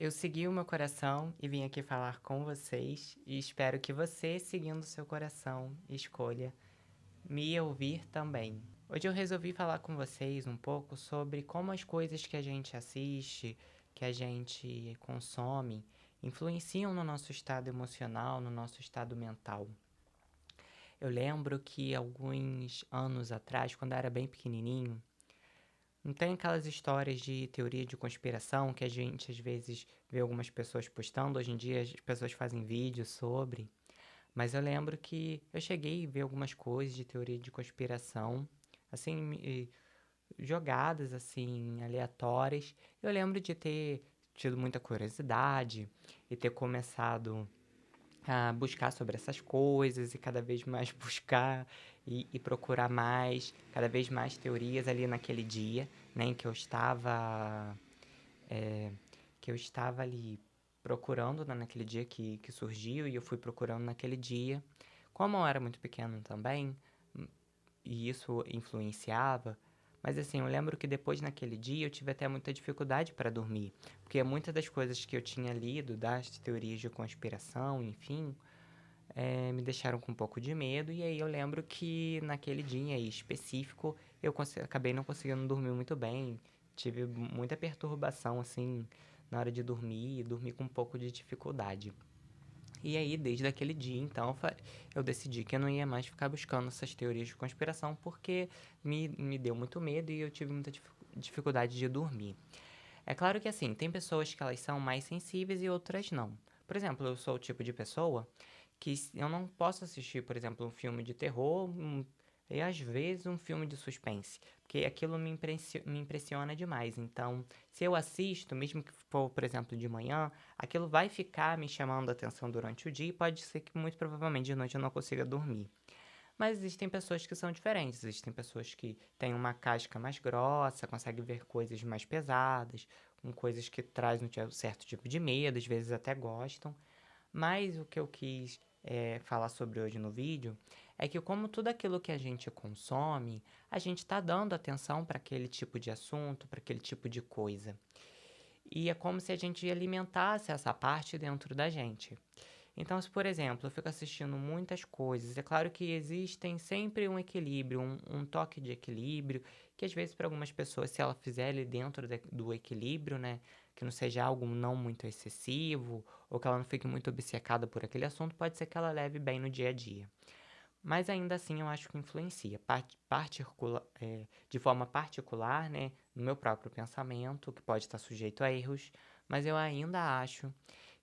Eu segui o meu coração e vim aqui falar com vocês e espero que você, seguindo seu coração, escolha me ouvir também. Hoje eu resolvi falar com vocês um pouco sobre como as coisas que a gente assiste, que a gente consome, influenciam no nosso estado emocional, no nosso estado mental. Eu lembro que alguns anos atrás, quando eu era bem pequenininho, não tem aquelas histórias de teoria de conspiração que a gente às vezes vê algumas pessoas postando. Hoje em dia as pessoas fazem vídeos sobre. Mas eu lembro que eu cheguei a ver algumas coisas de teoria de conspiração, assim, jogadas assim, aleatórias. Eu lembro de ter tido muita curiosidade e ter começado a buscar sobre essas coisas e cada vez mais buscar e procurar mais, cada vez mais teorias ali naquele dia, né, em é, que eu estava ali procurando, né, naquele dia que surgiu e eu fui procurando naquele dia. Como eu era muito pequeno também, e isso influenciava, mas assim, eu lembro que depois naquele dia eu tive até muita dificuldade para dormir, porque muitas das coisas que eu tinha lido, das teorias de conspiração, enfim, me deixaram com um pouco de medo, e aí eu lembro que naquele dia aí específico eu acabei não conseguindo dormir muito bem, tive muita perturbação assim na hora de dormir e dormir com um pouco de dificuldade. E aí, desde aquele dia, então, eu decidi que eu não ia mais ficar buscando essas teorias de conspiração porque me deu muito medo e eu tive muita dificuldade de dormir. É claro que assim, tem pessoas que elas são mais sensíveis e outras não. Por exemplo, eu sou o tipo de pessoa que eu não posso assistir, por exemplo, um filme de terror e às vezes um filme de suspense, porque aquilo me impressiona demais. Então, se eu assisto, mesmo que for, por exemplo, de manhã, aquilo vai ficar me chamando a atenção durante o dia e pode ser que muito provavelmente de noite eu não consiga dormir. Mas existem pessoas que são diferentes, existem pessoas que têm uma casca mais grossa, conseguem ver coisas mais pesadas, com coisas que trazem um certo tipo de medo, às vezes até gostam. Mas o que eu quis falar sobre hoje no vídeo é que, como tudo aquilo que a gente consome, a gente está dando atenção para aquele tipo de assunto, para aquele tipo de coisa. E é como se a gente alimentasse essa parte dentro da gente. Então, se por exemplo, eu fico assistindo muitas coisas, é claro que existem sempre um equilíbrio, um toque de equilíbrio, que às vezes para algumas pessoas, se ela fizer ali dentro do equilíbrio, né, que não seja algo não muito excessivo, ou que ela não fique muito obcecada por aquele assunto, pode ser que ela leve bem no dia a dia. Mas ainda assim eu acho que influencia, de forma particular, né, no meu próprio pensamento, que pode estar sujeito a erros, mas eu ainda acho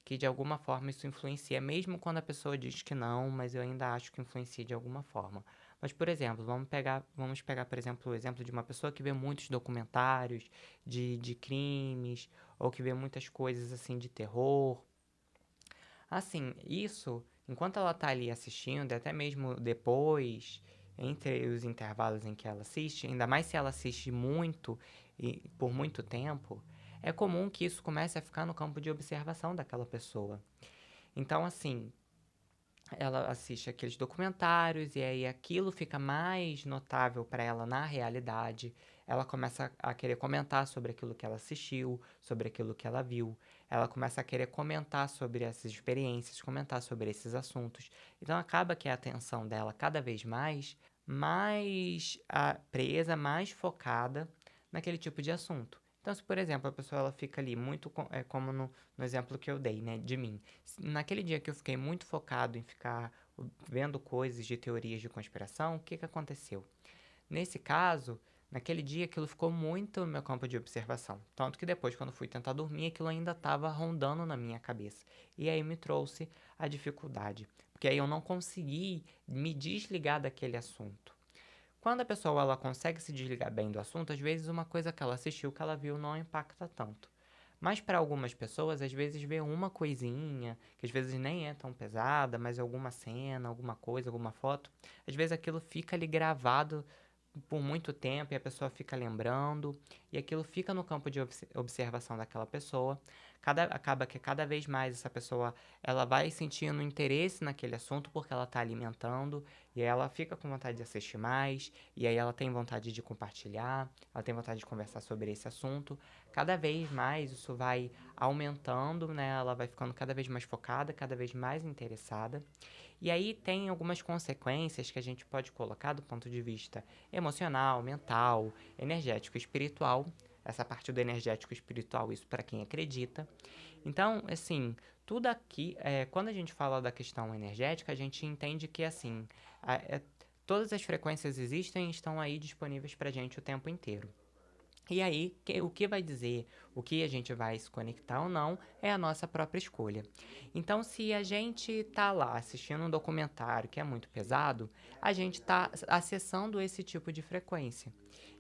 que de alguma forma isso influencia, mesmo quando a pessoa diz que não, mas eu ainda acho que influencia de alguma forma. Mas, por exemplo, vamos pegar, por exemplo, o exemplo de uma pessoa que vê muitos documentários de crimes, ou que vê muitas coisas assim de terror. Assim, isso, enquanto ela tá ali assistindo, e até mesmo depois, entre os intervalos em que ela assiste, ainda mais se ela assiste muito e por muito tempo, é comum que isso comece a ficar no campo de observação daquela pessoa. Então, assim, ela assiste aqueles documentários e aí aquilo fica mais notável para ela na realidade. Ela começa a querer comentar sobre aquilo que ela assistiu, sobre aquilo que ela viu. Ela começa a querer comentar sobre essas experiências, comentar sobre esses assuntos. Então acaba que a atenção dela cada vez mais presa, mais focada naquele tipo de assunto. Então, se por exemplo a pessoa ela fica ali muito, como no exemplo que eu dei, né, de mim, naquele dia que eu fiquei muito focado em ficar vendo coisas de teorias de conspiração, o que que aconteceu? Nesse caso, naquele dia aquilo ficou muito no meu campo de observação. Tanto que depois, quando fui tentar dormir, aquilo ainda estava rondando na minha cabeça. E aí me trouxe a dificuldade. Porque aí eu não consegui me desligar daquele assunto. Quando a pessoa ela consegue se desligar bem do assunto, às vezes uma coisa que ela assistiu, que ela viu, não impacta tanto. Mas para algumas pessoas, às vezes vê uma coisinha, que às vezes nem é tão pesada, mas alguma cena, alguma coisa, alguma foto, às vezes aquilo fica ali gravado por muito tempo e a pessoa fica lembrando, e aquilo fica no campo de observação daquela pessoa. Acaba que cada vez mais essa pessoa ela vai sentindo interesse naquele assunto porque ela está alimentando, e aí ela fica com vontade de assistir mais, e aí ela tem vontade de compartilhar, ela tem vontade de conversar sobre esse assunto. Cada vez mais isso vai aumentando, né? Ela vai ficando cada vez mais focada, cada vez mais interessada. E aí tem algumas consequências que a gente pode colocar do ponto de vista emocional, mental, energético, espiritual. Essa parte do energético e espiritual, isso para quem acredita. Então, assim, tudo aqui, quando a gente fala da questão energética, a gente entende que, assim, todas as frequências existem e estão aí disponíveis para a gente o tempo inteiro. E aí, o que vai dizer o que a gente vai se conectar ou não é a nossa própria escolha. Então, se a gente tá lá assistindo um documentário que é muito pesado, a gente tá acessando esse tipo de frequência.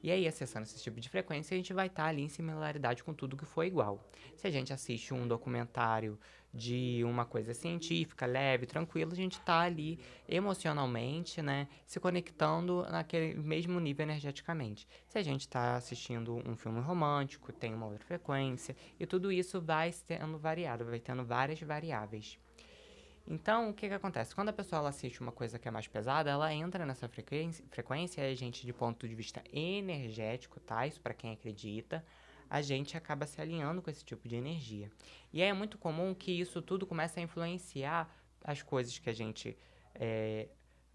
E aí, acessando esse tipo de frequência, a gente vai estar ali em similaridade com tudo que for igual. Se a gente assiste um documentário de uma coisa científica, leve, tranquila, a gente está ali emocionalmente, né, se conectando naquele mesmo nível energeticamente. Se a gente está assistindo um filme romântico, tem uma outra frequência, e tudo isso vai sendo variado, vai tendo várias variáveis. Então, o que acontece? Quando a pessoa ela assiste uma coisa que é mais pesada, ela entra nessa frequência e a gente, de ponto de vista energético, tá? Isso para quem acredita, a gente acaba se alinhando com esse tipo de energia. E aí é muito comum que isso tudo comece a influenciar as coisas que a gente é,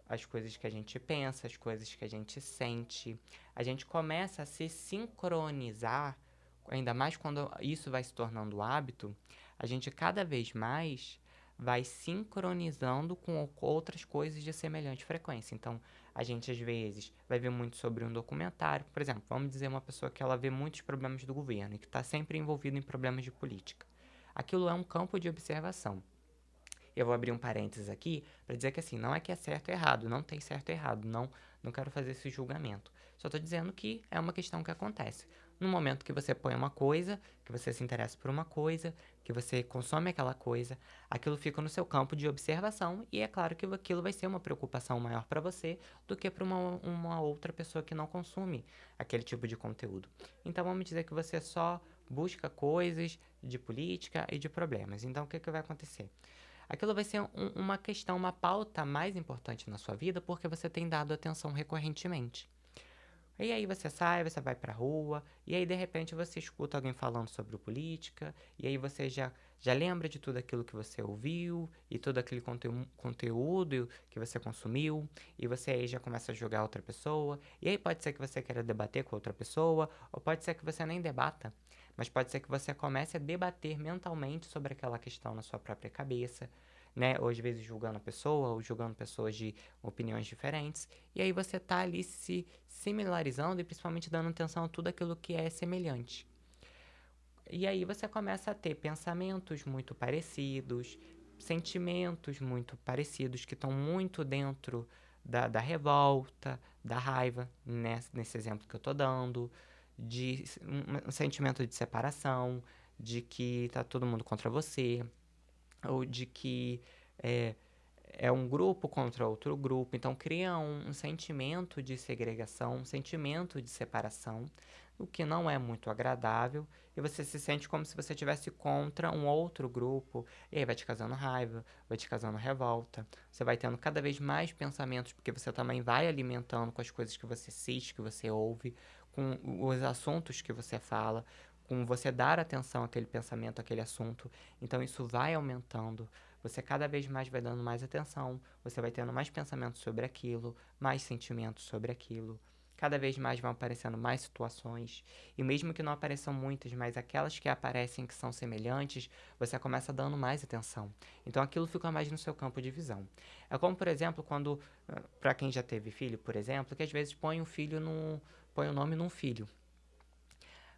as coisas que a gente pensa, as coisas que a gente sente. A gente começa a se sincronizar, ainda mais quando isso vai se tornando hábito, a gente cada vez mais vai sincronizando com outras coisas de semelhante frequência. Então, a gente às vezes vai ver muito sobre um documentário, por exemplo, vamos dizer uma pessoa que ela vê muitos problemas do governo e que está sempre envolvida em problemas de política. Aquilo é um campo de observação. Eu vou abrir um parênteses aqui para dizer que assim, não é que é certo ou errado, não tem certo ou errado, não quero fazer esse julgamento. Só estou dizendo que é uma questão que acontece. No momento que você põe uma coisa, que você se interessa por uma coisa, que você consome aquela coisa, aquilo fica no seu campo de observação e é claro que aquilo vai ser uma preocupação maior para você do que para uma outra pessoa que não consome aquele tipo de conteúdo. Então vamos dizer que você só busca coisas de política e de problemas. Então o que vai acontecer? Aquilo vai ser uma questão, uma pauta mais importante na sua vida porque você tem dado atenção recorrentemente. E aí você sai, você vai pra rua, e aí de repente você escuta alguém falando sobre política, e aí você já lembra de tudo aquilo que você ouviu, e todo aquele conteúdo que você consumiu, e você aí já começa a julgar outra pessoa, e aí pode ser que você queira debater com outra pessoa, ou pode ser que você nem debata, mas pode ser que você comece a debater mentalmente sobre aquela questão na sua própria cabeça, né? Ou às vezes julgando a pessoa, ou julgando pessoas de opiniões diferentes, e aí você tá ali se similarizando e principalmente dando atenção a tudo aquilo que é semelhante. E aí você começa a ter pensamentos muito parecidos, sentimentos muito parecidos, que estão muito dentro da revolta, da raiva, né? Nesse exemplo que eu tô dando, de um sentimento de separação, de que tá todo mundo contra você, ou de que é, é um grupo contra outro grupo, então cria um sentimento de segregação, um sentimento de separação, o que não é muito agradável, e você se sente como se você estivesse contra um outro grupo, e aí vai te causando raiva, vai te causando revolta, você vai tendo cada vez mais pensamentos, porque você também vai alimentando com as coisas que você assiste, que você ouve, com os assuntos que você fala, com você dar atenção àquele pensamento, àquele assunto, então isso vai aumentando, você cada vez mais vai dando mais atenção, você vai tendo mais pensamentos sobre aquilo, mais sentimentos sobre aquilo. Cada vez mais vão aparecendo mais situações, e mesmo que não apareçam muitas, mas aquelas que aparecem que são semelhantes, você começa dando mais atenção. Então aquilo fica mais no seu campo de visão. É como, por exemplo, quando, para quem já teve filho, por exemplo, que às vezes põe o nome num filho.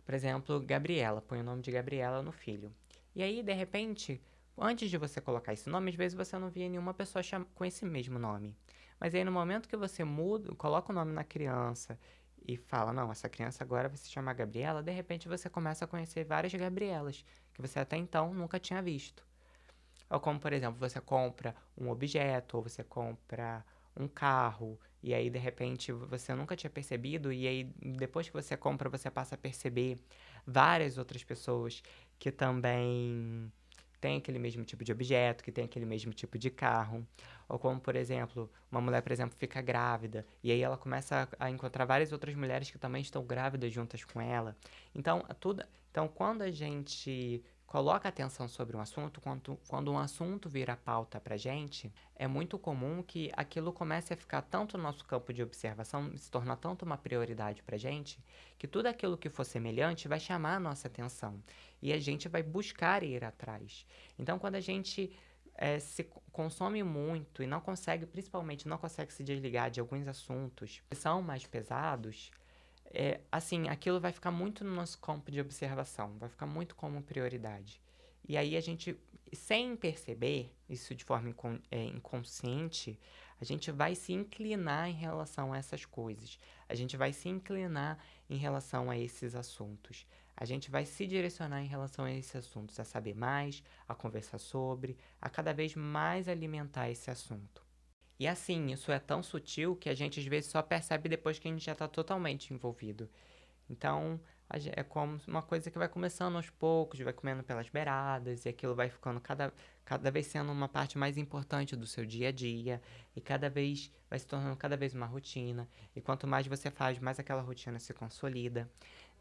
Por exemplo, Gabriela, põe o nome de Gabriela no filho. E aí, de repente, antes de você colocar esse nome, às vezes você não via nenhuma pessoa com esse mesmo nome. Mas aí, no momento que você muda, coloca o nome na criança e fala, não, essa criança agora vai se chamar Gabriela, de repente você começa a conhecer várias Gabrielas que você até então nunca tinha visto. Ou como, por exemplo, você compra um objeto, ou você compra um carro, e aí de repente você nunca tinha percebido, e aí depois que você compra, você passa a perceber várias outras pessoas que também têm aquele mesmo tipo de objeto, que tem aquele mesmo tipo de carro. Ou como, por exemplo, uma mulher, por exemplo, fica grávida, e aí ela começa a encontrar várias outras mulheres que também estão grávidas juntas com ela. Então, então quando a gente coloca atenção sobre um assunto, quando um assunto vira pauta pra gente, é muito comum que aquilo comece a ficar tanto no nosso campo de observação, se tornar tanto uma prioridade pra gente, que tudo aquilo que for semelhante vai chamar a nossa atenção e a gente vai buscar ir atrás. Então, quando a gente se consome muito e não consegue, principalmente não consegue se desligar de alguns assuntos que são mais pesados, assim, aquilo vai ficar muito no nosso campo de observação, vai ficar muito como prioridade. E aí a gente, sem perceber isso de forma inconsciente, a gente vai se inclinar em relação a essas coisas. A gente vai se inclinar em relação a esses assuntos. A gente vai se direcionar em relação a esses assuntos, a saber mais, a conversar sobre, a cada vez mais alimentar esse assunto. E assim, isso é tão sutil que a gente às vezes só percebe depois que a gente já está totalmente envolvido. Então, é como uma coisa que vai começando aos poucos, vai comendo pelas beiradas, e aquilo vai ficando cada vez sendo uma parte mais importante do seu dia a dia, e cada vez vai se tornando cada vez uma rotina. E quanto mais você faz, mais aquela rotina se consolida,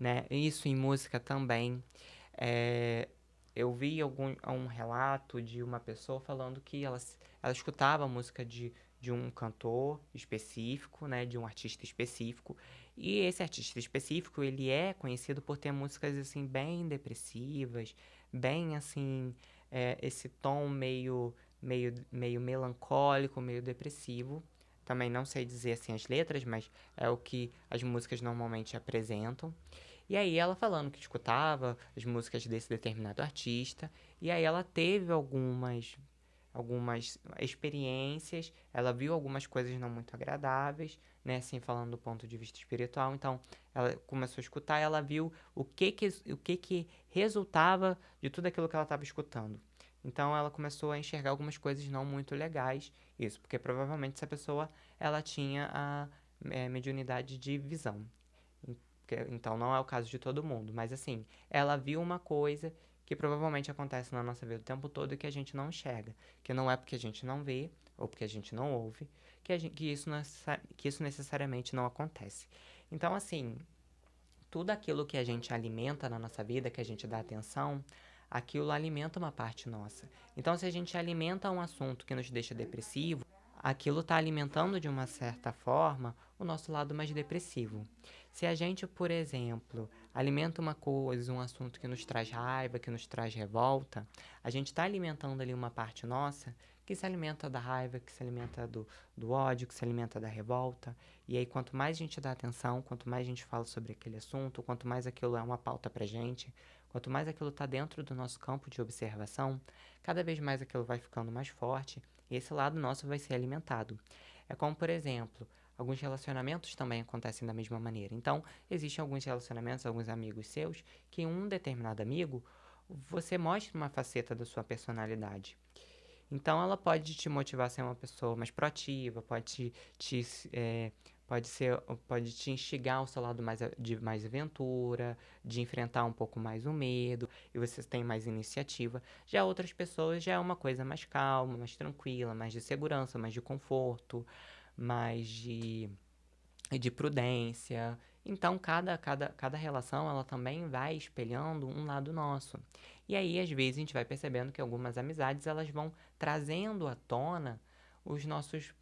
né? Isso em música também. É, eu vi um relato de uma pessoa falando que ela escutava a música de um cantor específico, né, de um artista específico, e esse artista específico, ele é conhecido por ter músicas, assim, bem depressivas, bem, assim, esse tom meio melancólico, meio depressivo. Também não sei dizer, assim, as letras, mas é o que as músicas normalmente apresentam. E aí ela falando que escutava as músicas desse determinado artista, e aí ela teve algumas experiências, ela viu algumas coisas não muito agradáveis, né, assim, falando do ponto de vista espiritual. Então, ela começou a escutar, ela viu o que que resultava de tudo aquilo que ela estava escutando. Então, ela começou a enxergar algumas coisas não muito legais, isso, porque provavelmente essa pessoa, ela tinha a mediunidade de visão. Então, não é o caso de todo mundo, mas assim, ela viu uma coisa que provavelmente acontece na nossa vida o tempo todo e que a gente não enxerga. Que não é porque a gente não vê ou porque a gente não ouve que isso necessariamente não acontece. Então, assim, tudo aquilo que a gente alimenta na nossa vida, que a gente dá atenção, aquilo alimenta uma parte nossa. Então, se a gente alimenta um assunto que nos deixa depressivo, aquilo está alimentando de uma certa forma o nosso lado mais depressivo. Se a gente, por exemplo, alimenta uma coisa, um assunto que nos traz raiva, que nos traz revolta, a gente está alimentando ali uma parte nossa que se alimenta da raiva, que se alimenta do ódio, que se alimenta da revolta. E aí, quanto mais a gente dá atenção, quanto mais a gente fala sobre aquele assunto, quanto mais aquilo é uma pauta pra gente, quanto mais aquilo está dentro do nosso campo de observação, cada vez mais aquilo vai ficando mais forte e esse lado nosso vai ser alimentado. É como, por exemplo, alguns relacionamentos também acontecem da mesma maneira. Então, existem alguns relacionamentos, alguns amigos seus, que em um determinado amigo você mostra uma faceta da sua personalidade. Então, ela pode te motivar a ser uma pessoa mais proativa, te, é, pode te instigar ao seu lado de mais aventura, de enfrentar um pouco mais o medo, e você tem mais iniciativa. Já outras pessoas já é uma coisa mais calma, mais tranquila, mais de segurança, mais de conforto, mais de prudência. Então, cada relação, ela também vai espelhando um lado nosso. E aí, às vezes, a gente vai percebendo que algumas amizades, elas vão trazendo à tona os nossos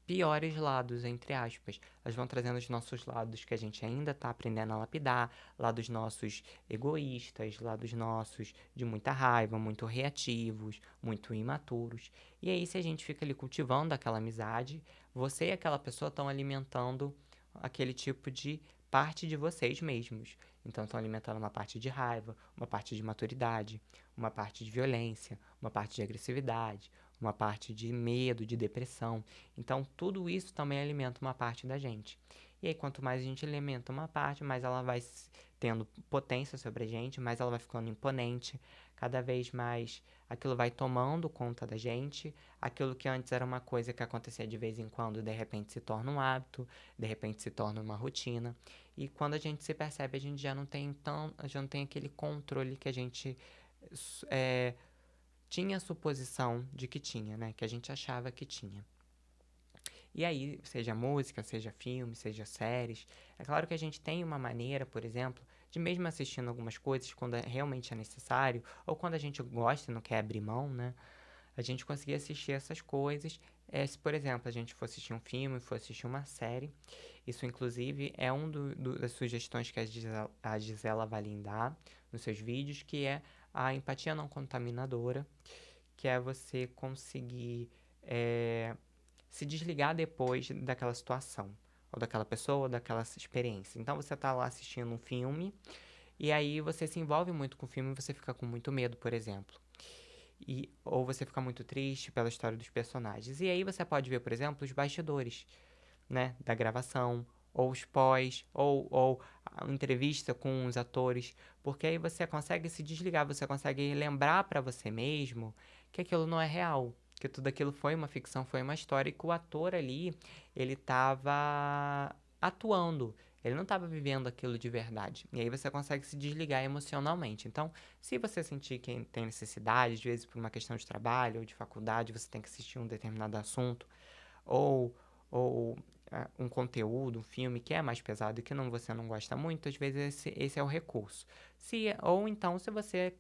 piores lados, entre aspas. Elas vão trazendo os nossos lados que a gente ainda está aprendendo a lapidar, lados nossos egoístas, lados nossos de muita raiva, muito reativos, muito imaturos. E aí, se a gente fica ali cultivando aquela amizade, você e aquela pessoa estão alimentando aquele tipo de parte de vocês mesmos. Então, estão alimentando uma parte de raiva, uma parte de maturidade, uma parte de violência, uma parte de agressividade, uma parte de medo, de depressão. Então, tudo isso também alimenta uma parte da gente. E aí, quanto mais a gente alimenta uma parte, mais ela vai tendo potência sobre a gente, mais ela vai ficando imponente, cada vez mais aquilo vai tomando conta da gente, aquilo que antes era uma coisa que acontecia de vez em quando, de repente se torna um hábito, de repente se torna uma rotina, e quando a gente se percebe, a gente já não tem aquele controle que a gente é, tinha a suposição de que tinha, né? Que a gente achava que tinha. E aí, seja música, seja filme, seja séries, é claro que a gente tem uma maneira, por exemplo, de mesmo assistindo algumas coisas quando realmente é necessário, ou quando a gente gosta e não quer abrir mão, né? A gente conseguir assistir essas coisas. Se, por exemplo, a gente for assistir um filme, for assistir uma série, isso inclusive é das sugestões que a Gisela Valin dá nos seus vídeos, que é a empatia não contaminadora, que é você conseguir é, se desligar depois daquela situação, ou daquela pessoa, ou daquela experiência. Então você tá lá assistindo um filme, e aí você se envolve muito com o filme e você fica com muito medo, por exemplo. Ou você fica muito triste pela história dos personagens. E aí você pode ver, por exemplo, os bastidores, né, da gravação, ou os pós, ou a entrevista com os atores, porque aí você consegue se desligar, você consegue lembrar para você mesmo que aquilo não é real, que tudo aquilo foi uma ficção, foi uma história e que o ator ali, ele estava atuando, ele não estava vivendo aquilo de verdade. E aí você consegue se desligar emocionalmente. Então, se você sentir que tem necessidade, às vezes por uma questão de trabalho ou de faculdade, você tem que assistir um determinado assunto, ou, ou um conteúdo, um filme que é mais pesado e que você não gosta muito, às vezes esse é o recurso. Ou então, se você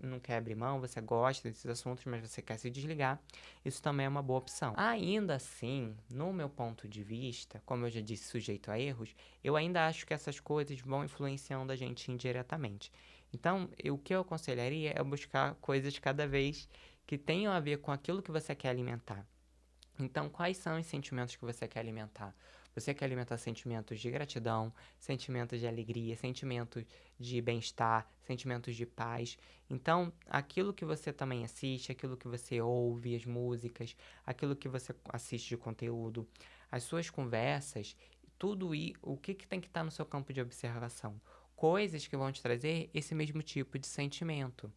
não quer abrir mão, você gosta desses assuntos, mas você quer se desligar, isso também é uma boa opção. Ainda assim, no meu ponto de vista, como eu já disse, sujeito a erros, eu ainda acho que essas coisas vão influenciando a gente indiretamente. Então, o que eu aconselharia é buscar coisas cada vez que tenham a ver com aquilo que você quer alimentar. Então, quais são os sentimentos que você quer alimentar? Você quer alimentar sentimentos de gratidão, sentimentos de alegria, sentimentos de bem-estar, sentimentos de paz. Então, aquilo que você também assiste, aquilo que você ouve, as músicas, aquilo que você assiste de conteúdo, as suas conversas, o que tem que estar no seu campo de observação? Coisas que vão te trazer esse mesmo tipo de sentimento.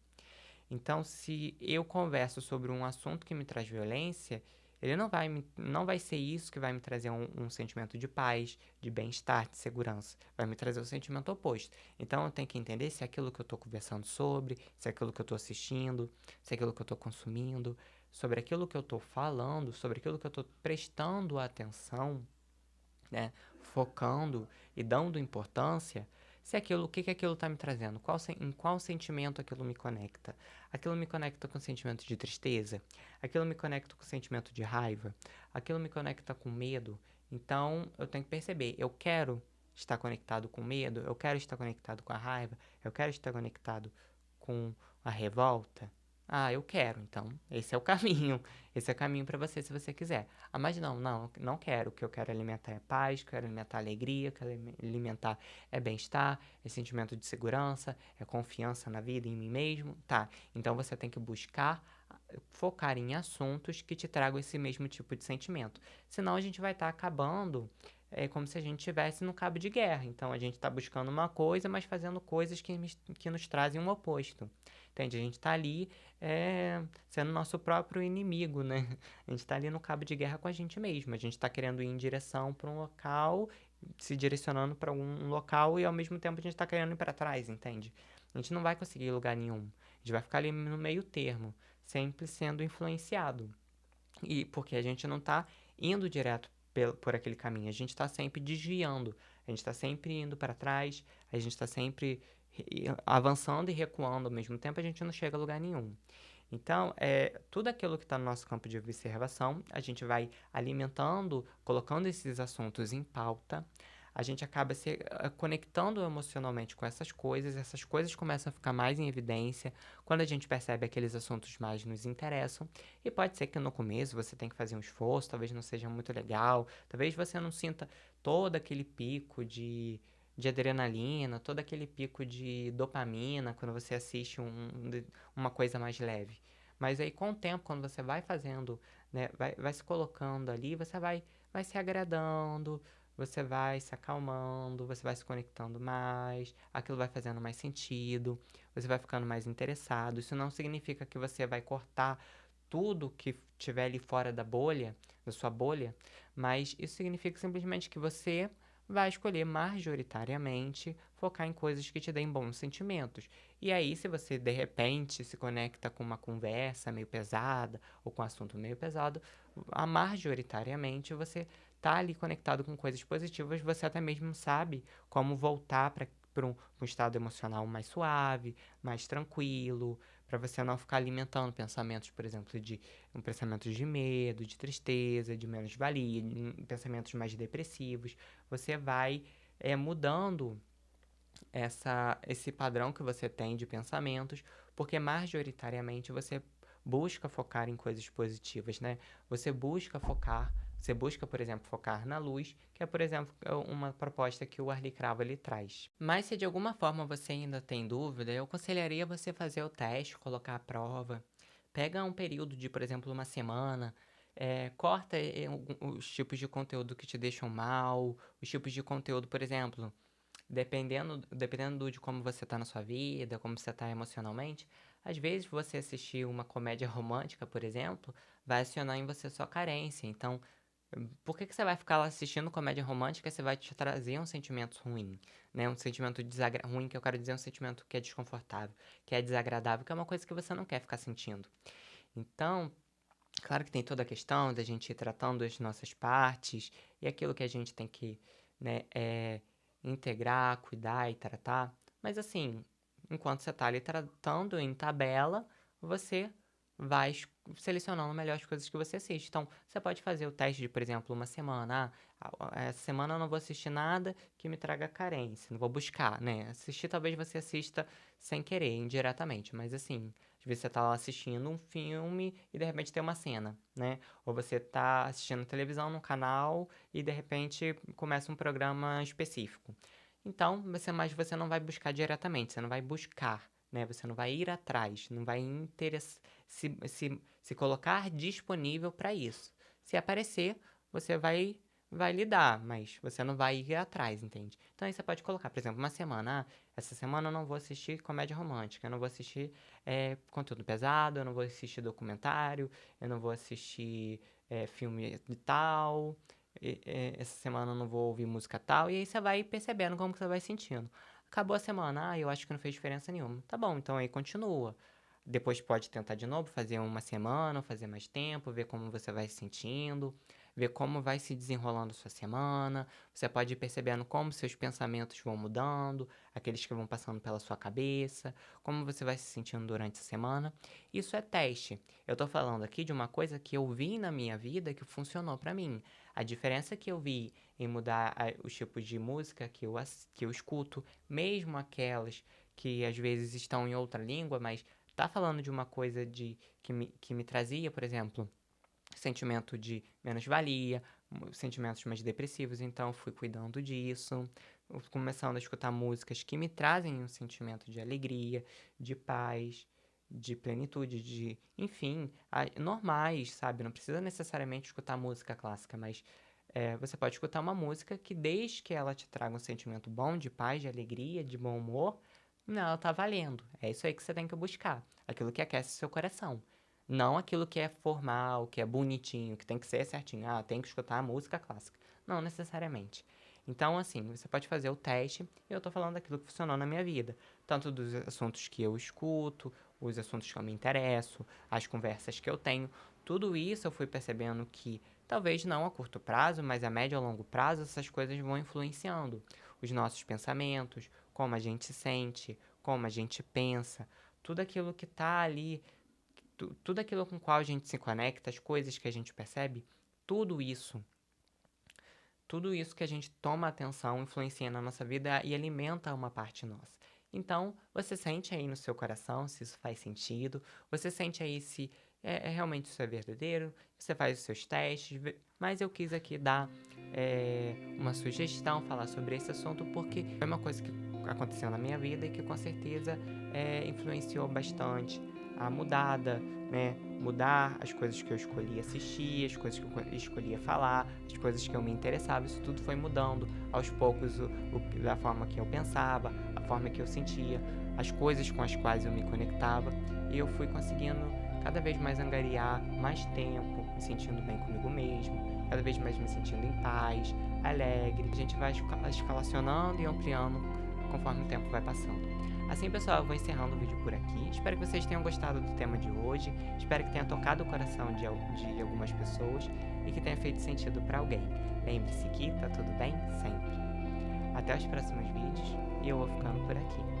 Então, se eu converso sobre um assunto que me traz violência, ele não vai ser isso que vai me trazer um sentimento de paz, de bem-estar, de segurança. Vai me trazer o sentimento oposto. Então, eu tenho que entender se é aquilo que eu estou conversando sobre, se é aquilo que eu estou assistindo, se é aquilo que eu estou consumindo, sobre aquilo que eu estou falando, sobre aquilo que eu estou prestando atenção, né, focando e dando importância, se aquilo, o que que aquilo está me trazendo, em qual sentimento aquilo me conecta. Aquilo me conecta com sentimento de tristeza, aquilo me conecta com sentimento de raiva, aquilo me conecta com medo. Então, eu tenho que perceber, eu quero estar conectado com medo, eu quero estar conectado com a raiva, eu quero estar conectado com a revolta. Ah, eu quero, então esse é o caminho. Esse é o caminho para você se você quiser. Ah, mas não quero. O que eu quero alimentar é paz, quero alimentar alegria, quero alimentar é bem-estar, é sentimento de segurança, é confiança na vida, em mim mesmo. Tá, então você tem que buscar focar em assuntos que te tragam esse mesmo tipo de sentimento. Senão a gente vai estar acabando como se a gente estivesse no cabo de guerra. Então a gente está buscando uma coisa, mas fazendo coisas que nos trazem um oposto. Entende? A gente está ali sendo nosso próprio inimigo, né? A gente está ali no cabo de guerra com a gente mesmo. A gente está querendo ir em direção para um local, se direcionando para um local e ao mesmo tempo a gente está querendo ir para trás, entende? A gente não vai conseguir ir lugar nenhum. A gente vai ficar ali no meio termo, sempre sendo influenciado. E porque a gente não está indo direto por aquele caminho, a gente está sempre desviando, a gente está sempre indo para trás, a gente está sempre avançando e recuando ao mesmo tempo, a gente não chega a lugar nenhum. Então, tudo aquilo que está no nosso campo de observação, a gente vai alimentando, colocando esses assuntos em pauta, a gente acaba se conectando emocionalmente com essas coisas começam a ficar mais em evidência quando a gente percebe aqueles assuntos mais nos interessam. E pode ser que no começo você tenha que fazer um esforço, talvez não seja muito legal, talvez você não sinta todo aquele pico de adrenalina, todo aquele pico de dopamina quando você assiste uma coisa mais leve. Mas aí com o tempo, quando você vai fazendo, né, vai se colocando ali, vai se agradando, você vai se acalmando, você vai se conectando mais, aquilo vai fazendo mais sentido, você vai ficando mais interessado. Isso não significa que você vai cortar tudo que tiver ali fora da bolha, da sua bolha, mas isso significa simplesmente que você vai escolher majoritariamente focar em coisas que te deem bons sentimentos. E aí, se você de repente se conecta com uma conversa meio pesada ou com um assunto meio pesado, majoritariamente você tá ali conectado com coisas positivas, você até mesmo sabe como voltar para um estado emocional mais suave, mais tranquilo, para você não ficar alimentando pensamentos, por exemplo, de pensamentos de medo, de tristeza, de menos-valia, pensamentos mais depressivos. Você vai mudando esse padrão que você tem de pensamentos, porque majoritariamente você busca focar em coisas positivas, né? Você busca, por exemplo, focar na luz, que é, por exemplo, uma proposta que o Arlie Cravo ele traz. Mas se de alguma forma você ainda tem dúvida, eu aconselharia você fazer o teste, colocar a prova. Pega um período de, por exemplo, uma semana, corta os tipos de conteúdo que te deixam mal, os tipos de conteúdo, por exemplo, dependendo de como você tá na sua vida, como você tá emocionalmente, às vezes você assistir uma comédia romântica, por exemplo, vai acionar em você sua carência. Então, por que você vai ficar lá assistindo comédia romântica se vai te trazer um sentimento ruim, né? Um sentimento ruim, que eu quero dizer um sentimento que é desconfortável, que é desagradável, que é uma coisa que você não quer ficar sentindo. Então, claro que tem toda a questão da gente ir tratando as nossas partes e aquilo que a gente tem que, né, integrar, cuidar e tratar. Mas assim, enquanto você está ali tratando em tabela, você vai selecionando melhor as coisas que você assiste. Então, você pode fazer o teste de, por exemplo, uma semana. Essa semana eu não vou assistir nada que me traga carência. Não vou buscar, né? Assistir, talvez você assista sem querer, indiretamente. Mas assim, às vezes você tá lá assistindo um filme e de repente tem uma cena, né? Ou você tá assistindo televisão num canal e de repente começa um programa específico. Então, mas você não vai buscar diretamente, você não vai buscar, né? Você não vai ir atrás, não vai se colocar disponível para isso. Se aparecer, você vai lidar, mas você não vai ir atrás, entende? Então aí você pode colocar, por exemplo, uma semana. Essa semana eu não vou assistir comédia romântica, eu não vou assistir conteúdo pesado, eu não vou assistir documentário, eu não vou assistir filme de tal, essa semana eu não vou ouvir música tal, e aí você vai percebendo como que você vai sentindo. Acabou a semana, eu acho que não fez diferença nenhuma. Tá bom, então aí continua. Depois pode tentar de novo, fazer uma semana, fazer mais tempo, ver como você vai se sentindo, ver como vai se desenrolando sua semana. Você pode ir percebendo como seus pensamentos vão mudando, aqueles que vão passando pela sua cabeça, como você vai se sentindo durante a semana. Isso é teste. Eu tô falando aqui de uma coisa que eu vi na minha vida que funcionou pra mim. A diferença que eu vi em mudar os tipos de música que eu escuto, mesmo aquelas que às vezes estão em outra língua, mas tá falando de uma coisa que me trazia, por exemplo, sentimento de menos-valia, sentimentos mais depressivos, então fui cuidando disso, começando a escutar músicas que me trazem um sentimento de alegria, de paz, de plenitude, enfim, normais, sabe? Não precisa necessariamente escutar música clássica, mas você pode escutar uma música que, desde que ela te traga um sentimento bom, de paz, de alegria, de bom humor, não, ela tá valendo. É isso aí que você tem que buscar. Aquilo que aquece o seu coração. Não aquilo que é formal, que é bonitinho, que tem que ser certinho. Ah, tem que escutar a música clássica. Não necessariamente. Então, assim, você pode fazer o teste, e eu tô falando daquilo que funcionou na minha vida. Tanto dos assuntos que eu escuto, os assuntos que eu me interesso, as conversas que eu tenho. Tudo isso eu fui percebendo que, talvez não a curto prazo, mas a médio e a longo prazo, essas coisas vão influenciando os nossos pensamentos, como a gente se sente, como a gente pensa, tudo aquilo que tá ali, tudo aquilo com o qual a gente se conecta, as coisas que a gente percebe, tudo isso, tudo isso que a gente toma atenção influencia na nossa vida e alimenta uma parte nossa. Então, você sente aí no seu coração se isso faz sentido, você sente aí se realmente isso é verdadeiro, você faz os seus testes, mas eu quis aqui dar uma sugestão, falar sobre esse assunto, porque foi uma coisa que aconteceu na minha vida e que com certeza influenciou bastante a mudada, né? Mudar as coisas que eu escolhia assistir, as coisas que eu escolhia falar, as coisas que eu me interessava, isso tudo foi mudando aos poucos, da forma que eu pensava, a forma que eu sentia, as coisas com as quais eu me conectava, e eu fui conseguindo cada vez mais angariar mais tempo, me sentindo bem comigo mesmo, cada vez mais me sentindo em paz, alegre. A gente vai escalacionando e ampliando conforme o tempo vai passando. Assim, pessoal, eu vou encerrando o vídeo por aqui. Espero que vocês tenham gostado do tema de hoje. Espero que tenha tocado o coração de algumas pessoas e que tenha feito sentido para alguém. Lembre-se que tá tudo bem sempre. Até os próximos vídeos e eu vou ficando por aqui.